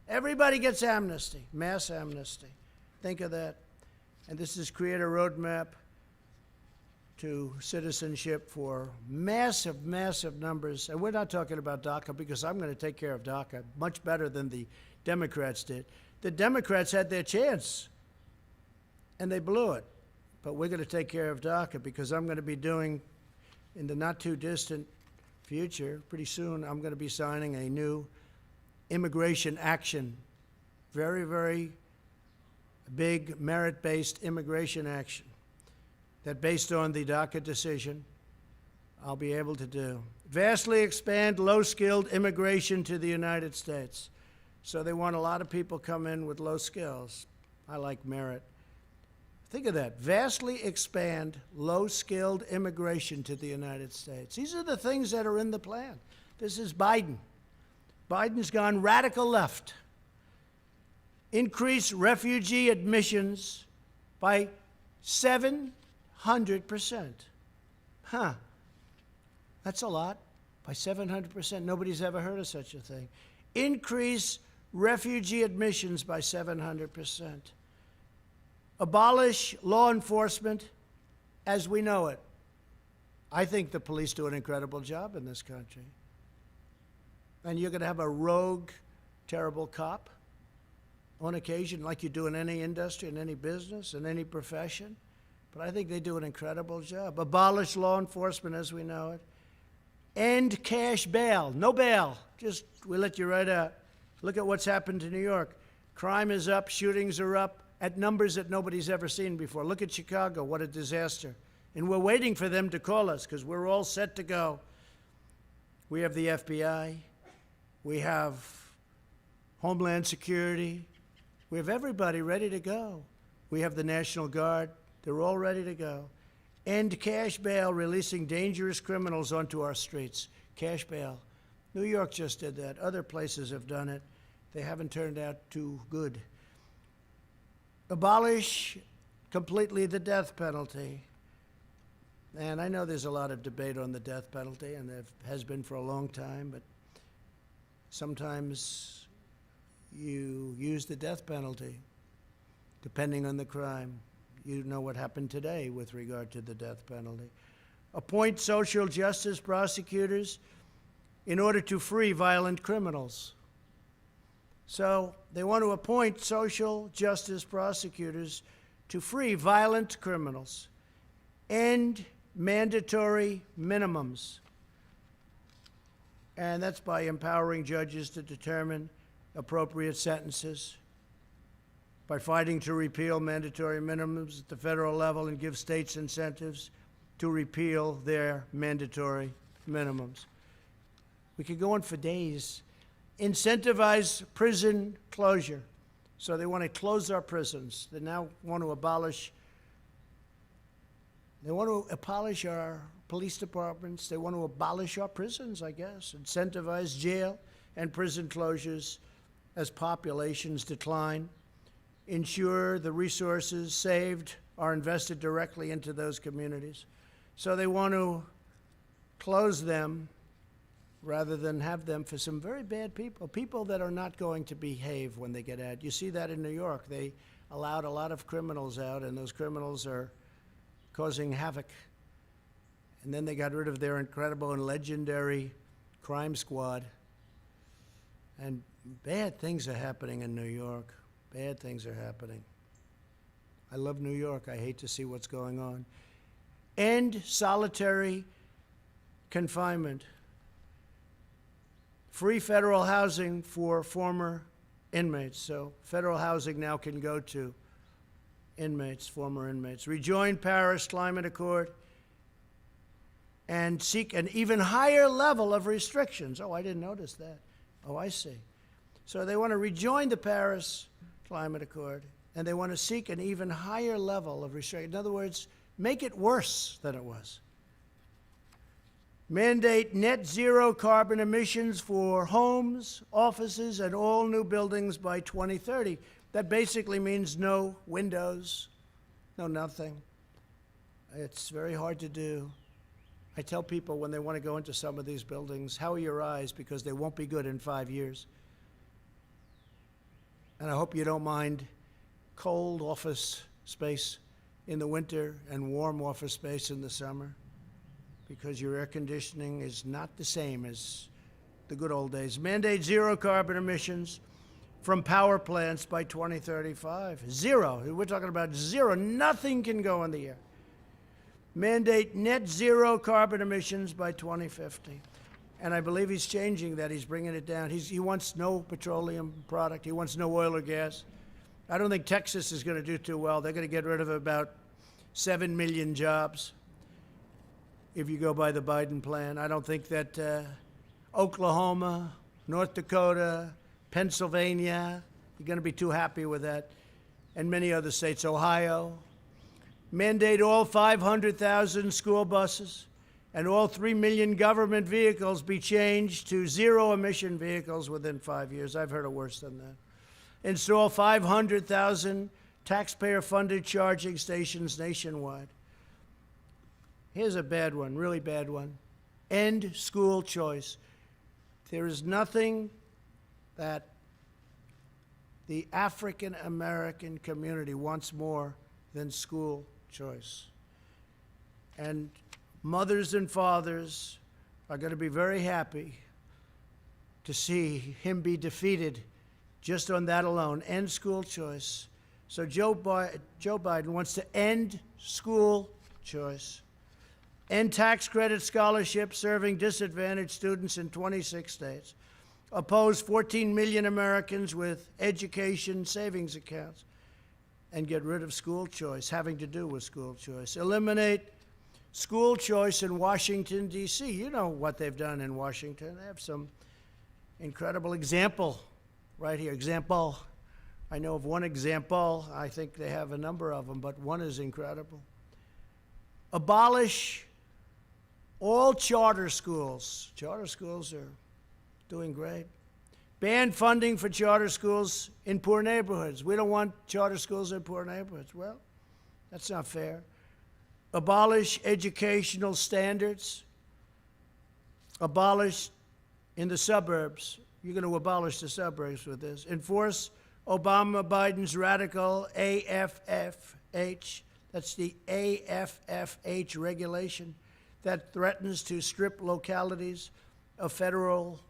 Everybody gets amnesty, mass amnesty. Think of that. And this is create a roadmap to citizenship for massive, massive numbers. And we're not talking about DACA because I'm going to take care of DACA much better than the Democrats did. The Democrats had their chance, and they blew it. But we're going to take care of DACA because I'm going to be doing, in the not too distant future, pretty soon, I'm going to be signing a new immigration action, very, very big merit-based immigration action that, based on the DACA decision, I'll be able to do. Vastly expand low-skilled immigration to the United States. So they want a lot of people come in with low skills. I like merit. Think of that. Vastly expand low-skilled immigration to the United States. These are the things that are in the plan. This is Biden. Biden's gone radical left. Increase refugee admissions by 700%. Huh. That's a lot. By 700%. Nobody's ever heard of such a thing. Increase refugee admissions by 700%. Abolish law enforcement as we know it. I think the police do an incredible job in this country. And you're going to have a rogue, terrible cop on occasion, like you do in any industry, in any business, in any profession. But I think they do an incredible job. Abolish law enforcement as we know it. End cash bail. No bail. Just, we let you right out. Look at what's happened to New York. Crime is up, shootings are up at numbers that nobody's ever seen before. Look at Chicago, what a disaster. And we're waiting for them to call us because we're all set to go. We have the FBI. We have Homeland Security. We have everybody ready to go. We have the National Guard. They're all ready to go. End cash bail, releasing dangerous criminals onto our streets. Cash bail. New York just did that. Other places have done it. They haven't turned out too good. Abolish completely the death penalty. And I know there's a lot of debate on the death penalty, and there has been for a long time, but sometimes you use the death penalty, depending on the crime. You know what happened today with regard to the death penalty. Appoint social justice prosecutors in order to free violent criminals. So they want to appoint social justice prosecutors to free violent criminals, end mandatory minimums, and that's by empowering judges to determine appropriate sentences, by fighting to repeal mandatory minimums at the federal level and give states incentives to repeal their mandatory minimums. We could go on for days. Incentivize prison closure. So they want to close our prisons. They now want to abolish our police departments. They want to abolish our prisons, I guess. Incentivize jail and prison closures as populations decline. Ensure the resources saved are invested directly into those communities. So they want to close them rather than have them for some very bad people, people that are not going to behave when they get out. You see that in New York. They allowed a lot of criminals out, and those criminals are causing havoc. And then they got rid of their incredible and legendary crime squad. And bad things are happening in New York. Bad things are happening. I love New York. I hate to see what's going on. End solitary confinement. Free federal housing for former inmates. So federal housing now can go to inmates, former inmates. Rejoin Paris Climate Accord and seek an even higher level of restrictions. Oh, I didn't notice that. Oh, I see. So they want to rejoin the Paris Climate Accord, and they want to seek an even higher level of restriction. In other words, make it worse than it was. Mandate net zero carbon emissions for homes, offices, and all new buildings by 2030. That basically means no windows, no nothing. It's very hard to do. I tell people when they want to go into some of these buildings, how are your eyes? Because they won't be good in 5 years. And I hope you don't mind cold office space in the winter and warm office space in the summer, because your air conditioning is not the same as the good old days. Mandate zero carbon emissions from power plants by 2035. Zero. We're talking about zero. Nothing can go in the air. Mandate net zero carbon emissions by 2050. And I believe he's changing that. He's bringing it down. He wants no petroleum product. He wants no oil or gas. I don't think Texas is going to do too well. They're going to get rid of about 7 million jobs if you go by the Biden plan. I don't think that Oklahoma, North Dakota, Pennsylvania, you're going to be too happy with that, and many other states, Ohio. Mandate all 500,000 school buses and all 3 million government vehicles be changed to zero-emission vehicles within 5 years. I've heard of worse than that. Install 500,000 taxpayer-funded charging stations nationwide. Here's a bad one, really bad one. End school choice. There is nothing that the African-American community wants more than school choice. And mothers and fathers are going to be very happy to see him be defeated just on that alone. End school choice. So Joe Biden wants to end school choice. End tax credit scholarships serving disadvantaged students in 26 states. Oppose 14 million Americans with education savings accounts. And get rid of school choice, having to do with school choice. Eliminate school choice in Washington, D.C. You know what they've done in Washington. They have some incredible example right here. Example. I know of one example. I think they have a number of them, but one is incredible. Abolish all charter schools. Charter schools are doing great. Ban funding for charter schools in poor neighborhoods. We don't want charter schools in poor neighborhoods. Well, that's not fair. Abolish educational standards. Abolish in the suburbs. You're going to abolish the suburbs with this. Enforce Obama-Biden's radical AFFH. That's the AFFH regulation that threatens to strip localities of federal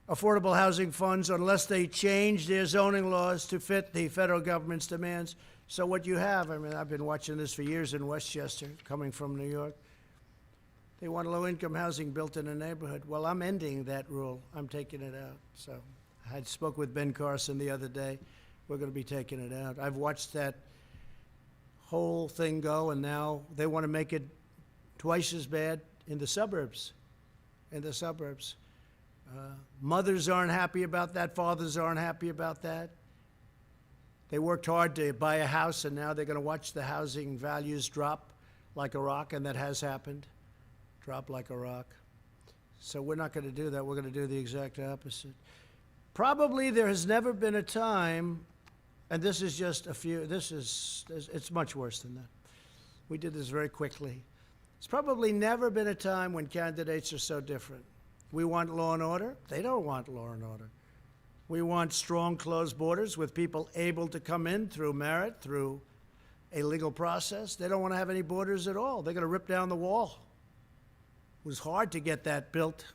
affordable housing funds unless they change their zoning laws to fit the federal government's demands. So what you have, I mean, I've been watching this for years in Westchester, coming from New York. They want low-income housing built in a neighborhood. Well, I'm ending that rule. I'm taking it out. So I spoke with Ben Carson the other day. We're going to be taking it out. I've watched that whole thing go, and now they want to make it twice as bad in the suburbs. In the suburbs. Mothers aren't happy about that. Fathers aren't happy about that. They worked hard to buy a house, and now they're going to watch the housing values drop like a rock, and that has happened. Drop like a rock. So we're not going to do that. We're going to do the exact opposite. Probably there has never been a time, and this is just a few, it's much worse than that. We did this very quickly. It's probably never been a time when candidates are so different. We want law and order. They don't want law and order. We want strong, closed borders with people able to come in through merit, through a legal process. They don't want to have any borders at all. They're going to rip down the wall. It was hard to get that built,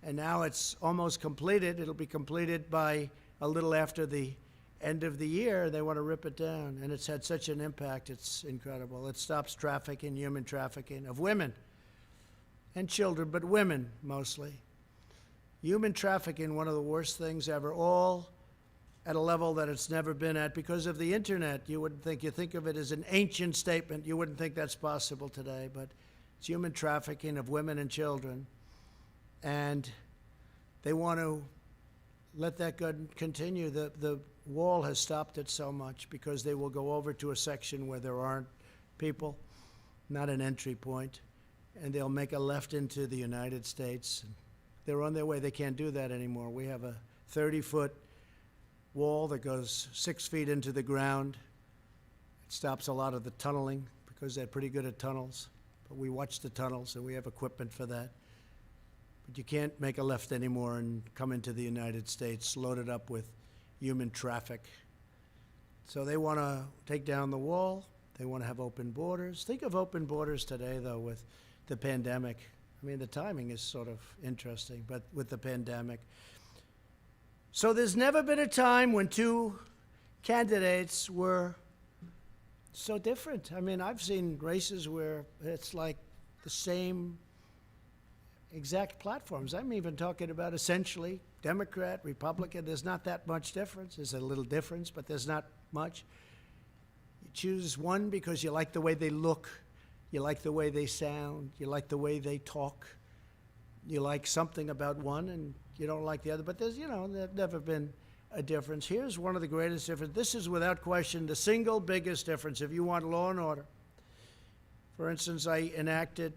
and now it's almost completed. It'll be completed by a little after the end of the year. They want to rip it down, and it's had such an impact. It's incredible. It stops trafficking, human trafficking of women and children, but women mostly. Human trafficking, one of the worst things ever, all at a level that it's never been at because of the internet. You wouldn't think, you think of it as an ancient statement. You wouldn't think that's possible today, but it's human trafficking of women and children. And they want to let that continue. The wall has stopped it so much because they will go over to a section where there aren't people, not an entry point, and they'll make a left into the United States. They're on their way. They can't do that anymore. We have a 30-foot wall that goes 6 feet into the ground. It stops a lot of the tunneling because they're pretty good at tunnels. But we watch the tunnels, and we have equipment for that. But you can't make a left anymore and come into the United States loaded up with human traffic. So they want to take down the wall. They want to have open borders. Think of open borders today, though, with the pandemic. I mean, the timing is sort of interesting, but with the pandemic. So there's never been a time when two candidates were so different. I mean, I've seen races where it's like the same exact platforms. I'm even talking about essentially Democrat, Republican. There's not that much difference. There's a little difference, but there's not much. You choose one because you like the way they look, you like the way they sound, you like the way they talk, you like something about one and you don't like the other. But there's, there's never been a difference. Here's one of the greatest differences. This is without question the single biggest difference if you want law and order. For instance, I enacted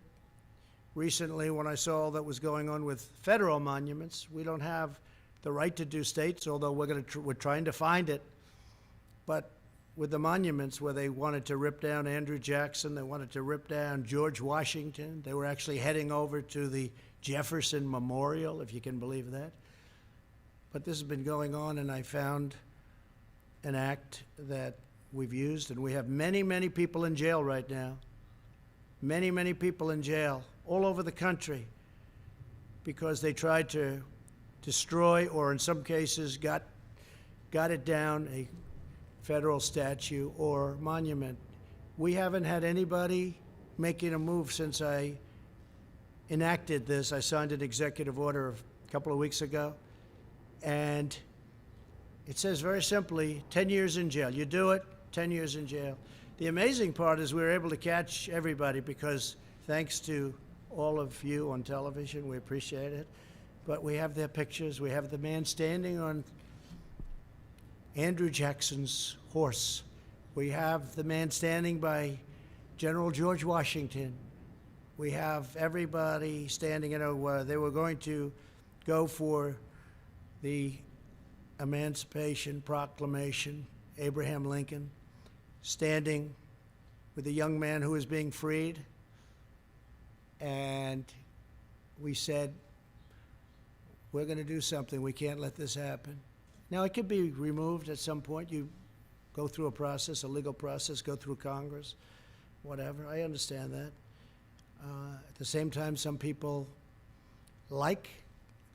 recently when I saw all that was going on with federal monuments. We don't have the right to do states, although we're trying to find it. But with the monuments where they wanted to rip down Andrew Jackson, they wanted to rip down George Washington, they were actually heading over to the Jefferson Memorial, if you can believe that. But this has been going on, and I found an act that we've used, and we have many, many people in jail right now. Many, many people in jail all over the country because they tried to destroy, or in some cases got it down, a federal statue or monument. We haven't had anybody making a move since I enacted this. I signed an executive order a couple of weeks ago, and it says very simply, 10 years in jail. You do it, 10 years in jail. The amazing part is we were able to catch everybody because thanks to all of you on television, we appreciate it. But we have their pictures. We have the man standing on Andrew Jackson's horse. We have the man standing by General George Washington. We have everybody standing, they were going to go for the Emancipation Proclamation, Abraham Lincoln, standing with a young man who was being freed. And we said, we're going to do something. We can't let this happen. Now, it could be removed at some point. You go through a process, a legal process, go through Congress, whatever. I understand that. At the same time, some people like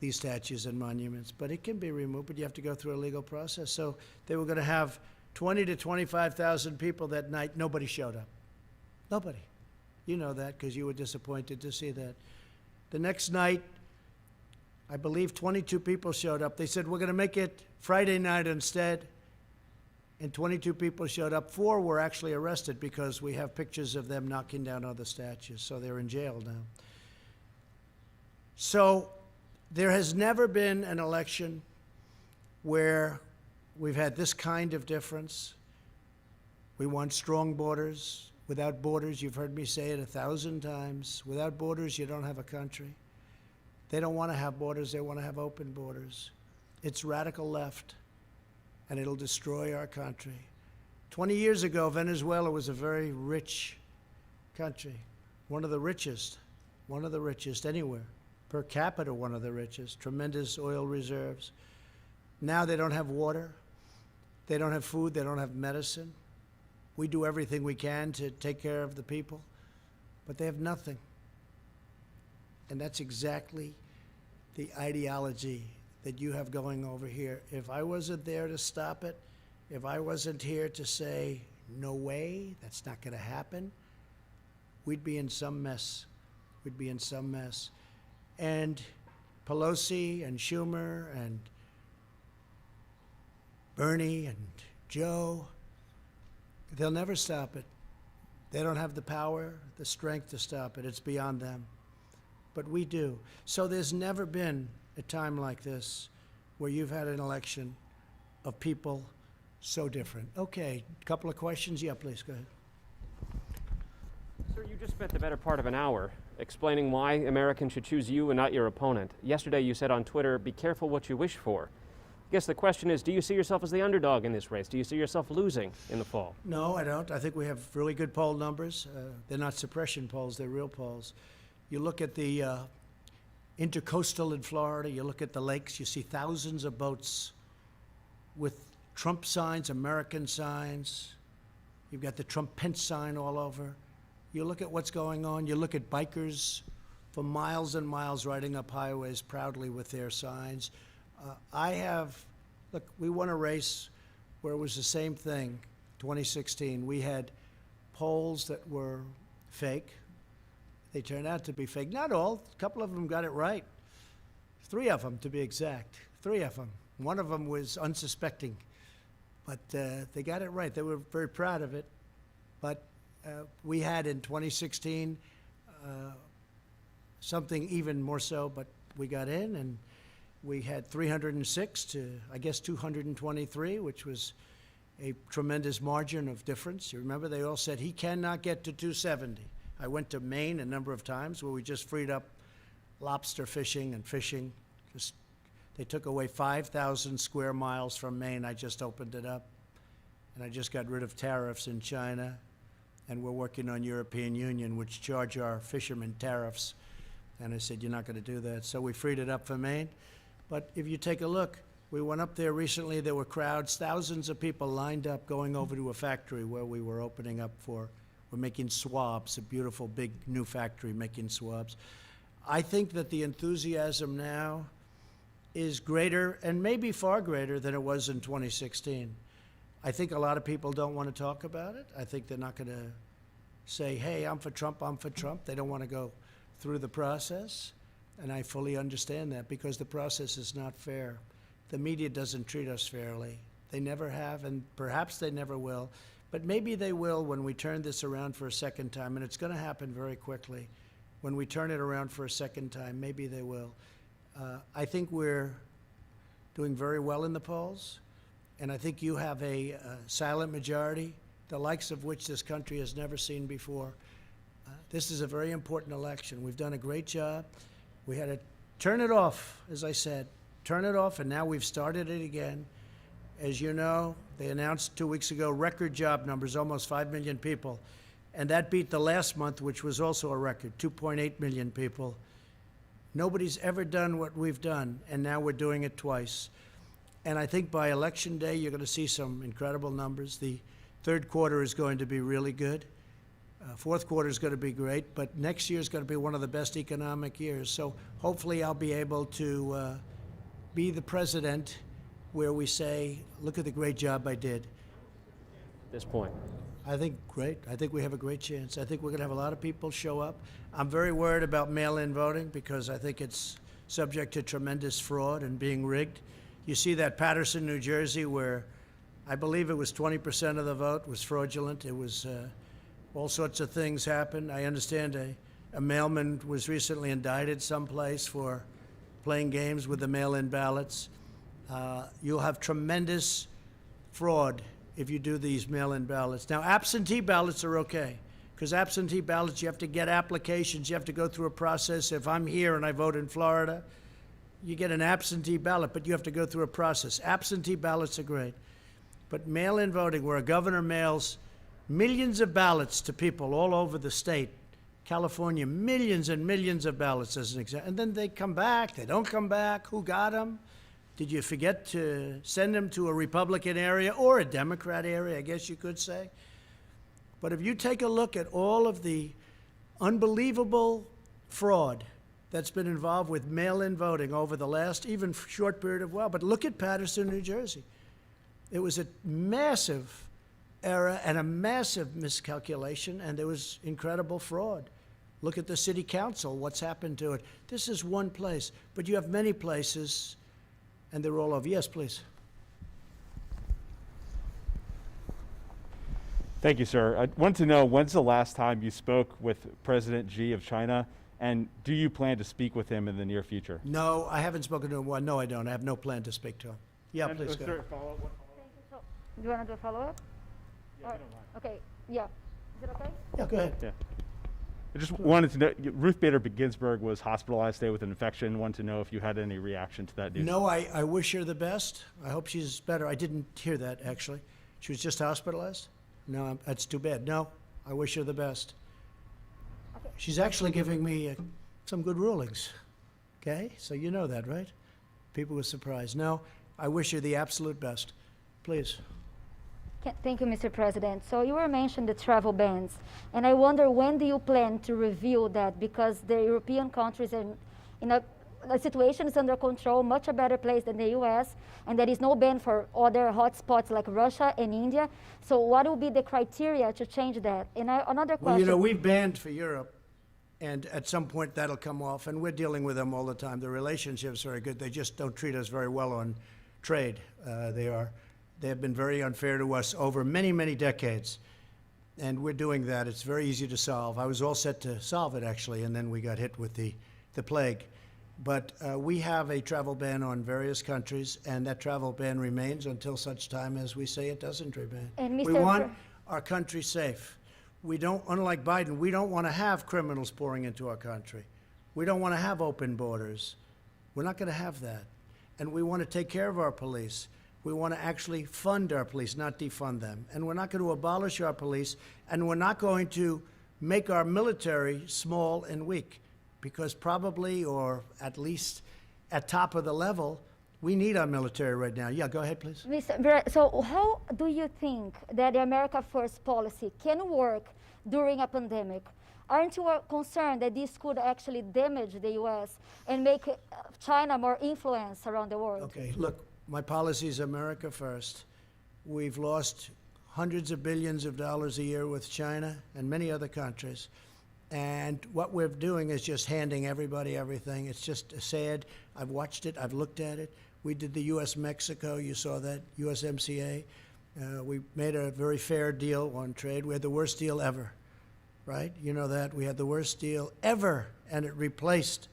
these statues and monuments, but it can be removed, but you have to go through a legal process. So they were going to have 20 to 25,000 people that night. Nobody showed up. Nobody. You know that because you were disappointed to see that. The next night, I believe 22 people showed up. They said, we're going to make it Friday night instead. And 22 people showed up. 4 were actually arrested because we have pictures of them knocking down other statues. So they're in jail now. So there has never been an election where we've had this kind of difference. We want strong borders. Without borders, you've heard me say it 1,000 times, without borders, you don't have a country. They don't want to have borders, they want to have open borders. It's radical left, and it'll destroy our country. 20 years ago, Venezuela was a very rich country, one of the richest anywhere. Per capita, one of the richest, tremendous oil reserves. Now they don't have water, they don't have food, they don't have medicine. We do everything we can to take care of the people, but they have nothing. And that's exactly the ideology that you have going over here. If I wasn't there to stop it, if I wasn't here to say, no way, that's not going to happen, we'd be in some mess. We'd be in some mess. And Pelosi and Schumer and Bernie and Joe, they'll never stop it. They don't have the power, the strength to stop it. It's beyond them. But we do. So there's never been a time like this where you've had an election of people so different. Okay, a couple of questions. Yeah, please, go ahead. Sir, you just spent the better part of an hour explaining why Americans should choose you and not your opponent. Yesterday you said on Twitter, be careful what you wish for. I guess the question is, do you see yourself as the underdog in this race? Do you see yourself losing in the fall? No, I don't. I think we have really good poll numbers. They're not suppression polls, they're real polls. You look at the intercoastal in Florida, you look at the lakes, you see thousands of boats with Trump signs, American signs. You've got the Trump-Pence sign all over. You look at what's going on, you look at bikers for miles and miles riding up highways proudly with their signs. Look, we won a race where it was the same thing, 2016. We had polls that were fake. They turned out to be fake. Not all, a couple of them got it right. 3 of them, to be exact, 3 of them. One of them was unsuspecting, but they got it right. They were very proud of it. But we had in 2016 something even more so, but we got in, and we had 306 to, I guess, 223, which was a tremendous margin of difference. You remember they all said he cannot get to 270. I went to Maine a number of times where we just freed up lobster fishing and fishing. They took away 5,000 square miles from Maine. I just opened it up, and I just got rid of tariffs in China, and we're working on European Union, which charge our fishermen tariffs. And I said, you're not going to do that. So we freed it up for Maine. But if you take a look, we went up there recently. There were crowds, thousands of people lined up going over to a factory where we were opening up for. We're making swabs, a beautiful big new factory making swabs. I think that the enthusiasm now is greater, and maybe far greater than it was in 2016. I think a lot of people don't want to talk about it. I think they're not going to say, hey, I'm for Trump, I'm for Trump. They don't want to go through the process. And I fully understand that because the process is not fair. The media doesn't treat us fairly. They never have, and perhaps they never will. But maybe they will when we turn this around for a second time, and it's going to happen very quickly. When we turn it around for a second time, maybe they will. I think we're doing very well in the polls, and I think you have a silent majority, the likes of which this country has never seen before. This is a very important election. We've done a great job. We had to turn it off, as I said, turn it off, and now we've started it again. As you know, they announced 2 weeks ago record job numbers, almost 5 million people. And that beat the last month, which was also a record, 2.8 million people. Nobody's ever done what we've done, and now we're doing it twice. And I think by Election Day, you're going to see some incredible numbers. The third quarter is going to be really good. Fourth quarter is going to be great, but next year is going to be one of the best economic years. So hopefully I'll be able to be the president where we say, look at the great job I did. At this point. I think great. I think we have a great chance. I think we're going to have a lot of people show up. I'm very worried about mail-in voting because I think it's subject to tremendous fraud and being rigged. You see that Paterson, New Jersey, where I believe it was 20% of the vote was fraudulent. It was all sorts of things happened. I understand a mailman was recently indicted someplace for playing games with the mail-in ballots. You'll have tremendous fraud if you do these mail-in ballots. Now, absentee ballots are okay, because absentee ballots, you have to get applications, you have to go through a process. If I'm here and I vote in Florida, you get an absentee ballot, but you have to go through a process. Absentee ballots are great. But mail-in voting, where a governor mails millions of ballots to people all over the state, California, millions and millions of ballots as an example, and then they come back, they don't come back, who got them? Did you forget to send them to a Republican area or a Democrat area, I guess you could say? But if you take a look at all of the unbelievable fraud that's been involved with mail-in voting over the last even short period of while, but look at Paterson, New Jersey. It was a massive error and a massive miscalculation, and there was incredible fraud. Look at the city council, what's happened to it. This is one place, but you have many places, and they're all over. Yes, please. Thank you, sir. I want to know, when's the last time you spoke with President Xi of China, and do you plan to speak with him in the near future? No, I haven't spoken to him. Well, no, I don't. I have no plan to speak to him. Yeah, And please was go. there a follow-up? What Thank you. So, do you want to do a follow-up? Yeah, if you don't mind. Okay, yeah. Is it okay? Yeah, go ahead. Yeah. I just wanted to know, Ruth Bader Ginsburg was hospitalized today with an infection. Wanted to know if you had any reaction to that news. No, I wish her the best. I hope she's better. I didn't hear that, actually. She was just hospitalized? No, that's too bad. No, I wish her the best. Okay. She's actually giving me some good rulings. Okay? So you know that, right? People were surprised. No, I wish her the absolute best. Please. Thank you, Mr. President. So you were mentioning the travel bans, and I wonder when do you plan to review that, because the European countries are in the situation is under control, much a better place than the U.S., and there is no ban for other hotspots like Russia and India. So what will be the criteria to change that? And another question. Well, you know, we've banned for Europe, and at some point that'll come off, and we're dealing with them all the time. The relationship's very good. They just don't treat us very well on trade. They have been very unfair to us over many, many decades, and we're doing that. It's very easy to solve. I was all set to solve it, actually, and then we got hit with the plague. But we have a travel ban on various countries, and that travel ban remains until such time as we say it doesn't remain. And We want our country safe. We don't, unlike Biden, we don't want to have criminals pouring into our country. We don't want to have open borders. We're not going to have that. And we want to take care of our police. We want to actually fund our police, not defund them. And we're not going to abolish our police, and we're not going to make our military small and weak, because probably, or at least at top of the level, we need our military right now. Yeah, go ahead, please. So how do you think that the America First policy can work during a pandemic? Aren't you concerned that this could actually damage the U.S. and make China more influence around the world? Okay, look, my policy is America First. We've lost hundreds of billions of dollars a year with China and many other countries. And what we're doing is just handing everybody everything. It's just sad. I've watched it. I've looked at it. We did the U.S.-Mexico. You saw that, USMCA. We made a very fair deal on trade. We had the worst deal ever, right? You know that. We had the worst deal ever, and it replaced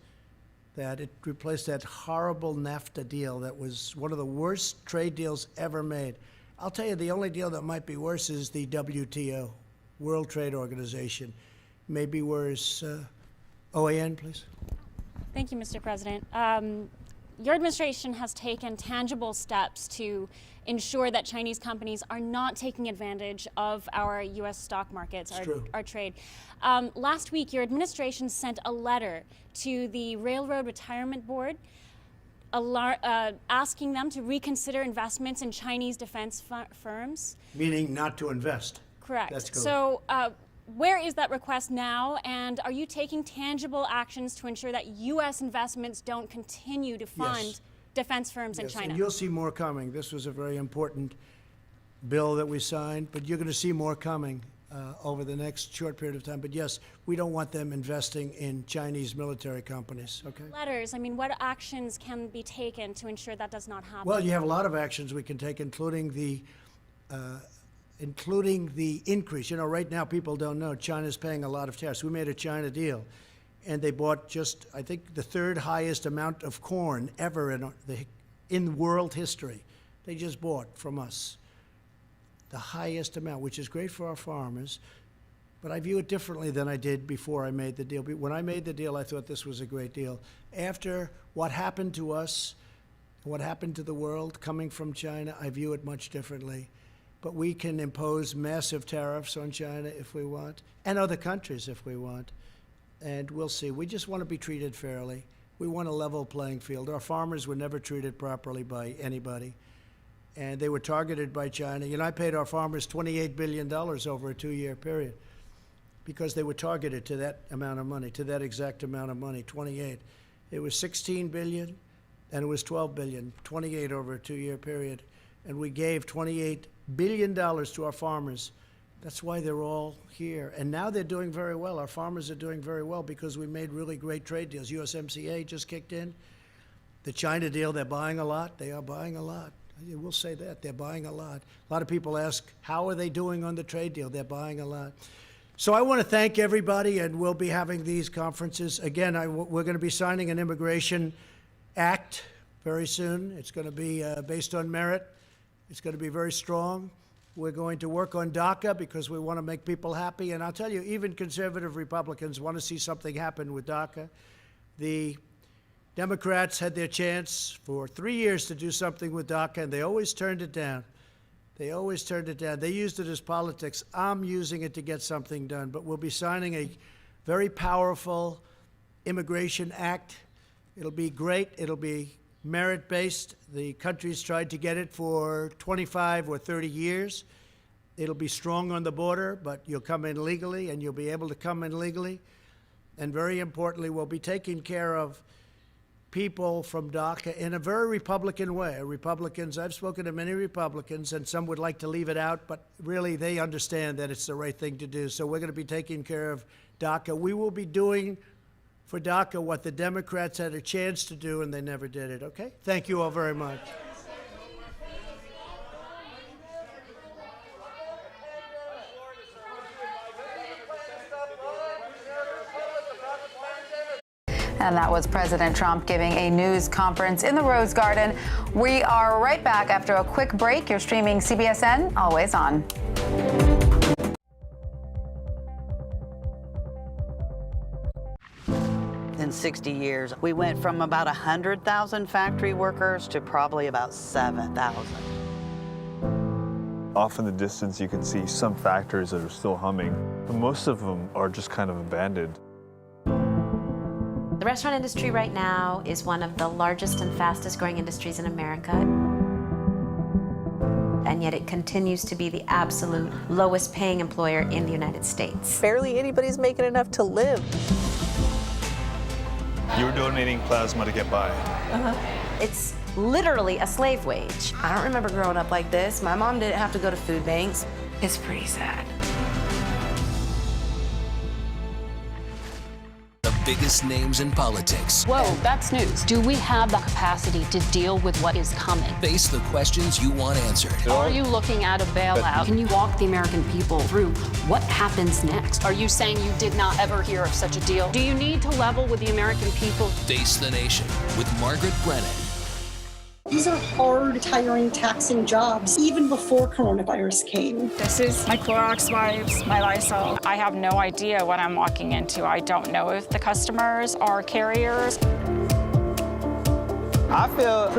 that. It replaced that horrible NAFTA deal that was one of the worst trade deals ever made. I'll tell you, the only deal that might be worse is the WTO, World Trade Organization. Maybe worse. OAN, please. Thank you, Mr. President. Your administration has taken tangible steps to ensure that Chinese companies are not taking advantage of our U.S. stock markets, our trade. Last week, your administration sent a letter to the Railroad Retirement Board asking them to reconsider investments in Chinese defense firms. Meaning not to invest. Correct. That's correct. So Where is that request now, and are you taking tangible actions to ensure that U.S. investments don't continue to fund Yes. defense firms in Yes, China? and you'll see more coming. This was a very important bill that we signed, but you're going to see more coming over the next short period of time. But yes, we don't want them investing in Chinese military companies, okay? Letters, I mean, what actions can be taken to ensure that does not happen? Well, you have a lot of actions we can take, including the increase. You know, right now, people don't know China's paying a lot of tariffs. We made a China deal, and they bought just, I think, the third highest amount of corn ever in world history. They just bought from us the highest amount, which is great for our farmers. But I view it differently than I did before I made the deal. When I made the deal, I thought this was a great deal. After what happened to us, what happened to the world coming from China, I view it much differently. But we can impose massive tariffs on China if we want, and other countries if we want. And we'll see. We just want to be treated fairly. We want a level playing field. Our farmers were never treated properly by anybody, and they were targeted by China. You know, I paid our farmers $28 billion over a 2-year period because they were targeted to that amount of money, to that exact amount of money, 28. It was 16 billion, and it was 12 billion, 28 over a 2-year period. And we gave $28 billion to our farmers. That's why they're all here. And now they're doing very well. Our farmers are doing very well because we made really great trade deals. USMCA just kicked in. The China deal, they're buying a lot. They are buying a lot. We'll say that. They're buying a lot. A lot of people ask, how are they doing on the trade deal? They're buying a lot. So I want to thank everybody, and we'll be having these conferences. Again, we're going to be signing an immigration act very soon. It's going to be based on merit. It's going to be very strong. We're going to work on DACA because we want to make people happy. And I'll tell you, even conservative Republicans want to see something happen with DACA. The Democrats had their chance for 3 years to do something with DACA, and they always turned it down. They always turned it down. They used it as politics. I'm using it to get something done. But we'll be signing a very powerful immigration act. It'll be great. It'll be merit-based. The country's tried to get it for 25 or 30 years. It'll be strong on the border, but you'll come in legally, and you'll be able to come in legally. And very importantly, we'll be taking care of people from DACA in a very Republican way. Republicans, I've spoken to many Republicans, and some would like to leave it out, but really they understand that it's the right thing to do. So we're going to be taking care of DACA. We will be doing for DACA what the Democrats had a chance to do, and they never did it, okay? Thank you all very much. And that was President Trump giving a news conference in the Rose Garden. We are right back after a quick break. You're streaming CBSN, always on. In 60 years, we went from about 100,000 factory workers to probably about 7,000. Off in the distance, you can see some factories that are still humming, but most of them are just kind of abandoned. The restaurant industry right now is one of the largest and fastest growing industries in America. And yet it continues to be the absolute lowest paying employer in the United States. Barely anybody's making enough to live. You're donating plasma to get by. It's literally a slave wage. I don't remember growing up like this. My mom didn't have to go to food banks. It's pretty sad. Biggest names in politics. Whoa, that's news. Do we have the capacity to deal with what is coming? Face the questions you want answered. Are you looking at a bailout? Can you walk the American people through what happens next? Are you saying you did not ever hear of such a deal? Do you need to level with the American people? Face the Nation with Margaret Brennan. These are hard, tiring, taxing jobs, even before coronavirus came. This is my Clorox wipes, my Lysol. I have no idea what I'm walking into. I don't know if the customers are carriers. I feel